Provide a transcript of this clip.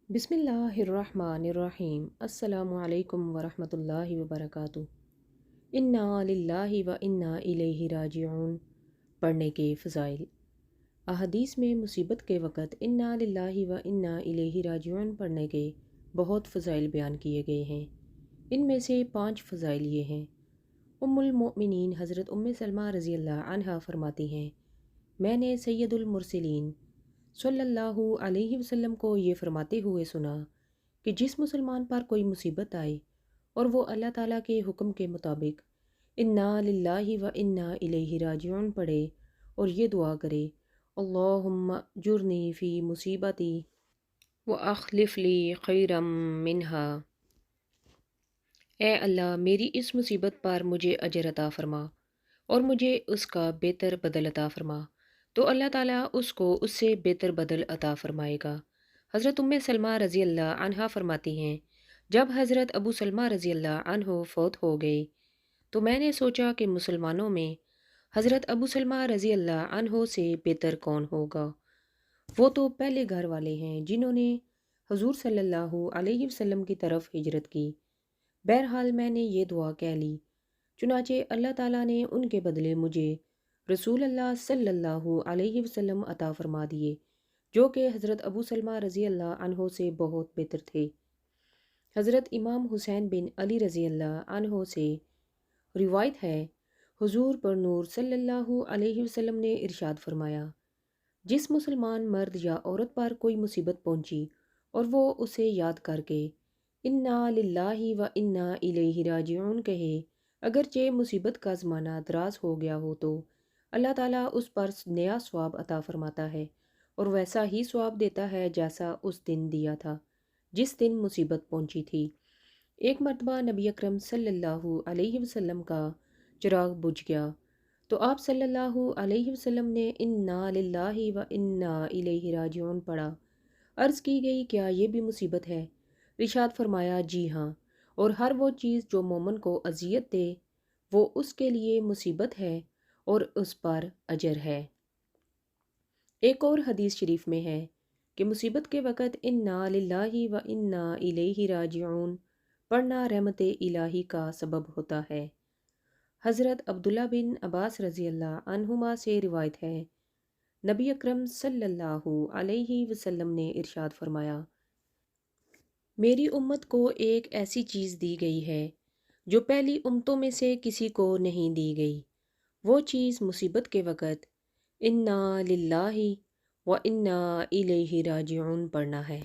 बिस्मिल्लाहिर्रहमानिर्रहीम। अस्सलामु अलैकुम वरहमतुल्लाहि वबरकातुहू। इन्ना लिल्लाहि व इन्ना इलैहि राजिऊन। पढ़ने के फ़ज़ाइल। अहदीस में मुसीबत के वक़्त इन्ना लिल्लाहि व इन्ना इलैहि राजिऊन पढ़ने के बहुत फ़ज़ाइल बयान किए गए हैं। इनमें से 5 फ़ज़ाइल ये हैं। उम्मुल मोमिनीन हज़रत उम्मे सलमा रज़ी अल्लाह अन्हा फरमाती हैं, मैंने सैयदुल मुरसलीन सल्लल्लाहु अलैहि वसल्लम को ये फरमाते हुए सुना कि जिस मुसलमान पर कोई मुसीबत आए और वो अल्लाह ताला के हुक्म के मुताबिक इन्ना लिल्लाहि व इन्ना इलैहि राजिऊन पढ़े और ये दुआ करे, अल्लाहुम्मा जुरनी फ़ी मुसीबती व अखलिफ़ ली खैरम मिन्हा। ए अल्लाह, मेरी इस मुसीबत पर मुझे अजर अता फ़रमा और मुझे उसका बेहतर बदल अता फ़रमा, तो अल्लाह ताला उसको उससे बेहतर बदल अता फ़रमाएगा। हज़रत उम्मे सलमा रज़ी अल्लाह अन्हा फरमाती हैं, जब हज़रत अबू सलमा रज़ी अल्लाह अन्हो फ़ौत हो गए तो मैंने सोचा कि मुसलमानों में हज़रत अबू सलमा रज़ी अल्लाह अन्हो से बेहतर कौन होगा। वो तो पहले घर वाले हैं जिन्होंने हुज़ूर सल्लल्लाहु अलैहि वसल्लम की तरफ हिजरत की। बहरहाल मैंने ये दुआ कह ली, चुनाचे अल्लाह ताला ने उनके बदले मुझे रसूल अल्लाह सल्लल्लाहु अलैहि वसल्लम अता फ़रमा दिए, जो कि हज़रत अबू सलमा रज़ी अल्लाह अन्हो से बहुत बेहतर थे। हज़रत इमाम हुसैन बिन अली रज़ी अल्लाह अन्हो से रिवायत है, हुज़ूर पर नूर सल्लल्लाहु अलैहि वसल्लम ने इरशाद फरमाया, जिस मुसलमान मर्द या औरत पर कोई मुसीबत पहुंची और वो उसे याद करके इन्ना लिल्लाहि व इन्ना इलैहि राजिऊन कहे, अगरचे मुसीबत का ज़माना दराज हो गया हो तो अल्लाह ताला उस पर नया सवाब अता फ़रमाता है और वैसा ही सवाब देता है जैसा उस दिन दिया था जिस दिन मुसीबत पहुंची थी। एक मरतबा नबी अकरम सल्लल्लाहु अलैहि वसल्लम का चिराग बुझ गया तो आप सल्लल्लाहु अलैहि वसल्लम ने इन्ना लिल्लाहि व इन्ना इलैहि राजिऊन पढ़ा। अर्ज़ की गई, क्या ये भी मुसीबत है? इरशाद फरमाया, जी हाँ, और हर वो चीज़ जो मोमन को अजियत दे वो उसके लिए मुसीबत है और उस पर अजर है। एक और हदीस शरीफ में है कि मुसीबत के वक़्त इन्ना लिल्लाहि व इन्ना इलैहि राजिऊन पढ़ना रहमत इलाही का सबब होता है। हज़रत अब्दुल्ला बिन अब्बास रज़ी अल्लाह अन्हुमा से रिवायत है, नबी अकरम सल्लल्लाहु अलैहि वसल्लम ने इरशाद फरमाया, मेरी उम्मत को एक ऐसी चीज़ दी गई है जो पहली उम्मतों में से किसी को नहीं दी गई। वो चीज़ मुसीबत के वक़्त इन्ना लिल्लाहि व इन्ना इलैहि राजिऊन पढ़ना है।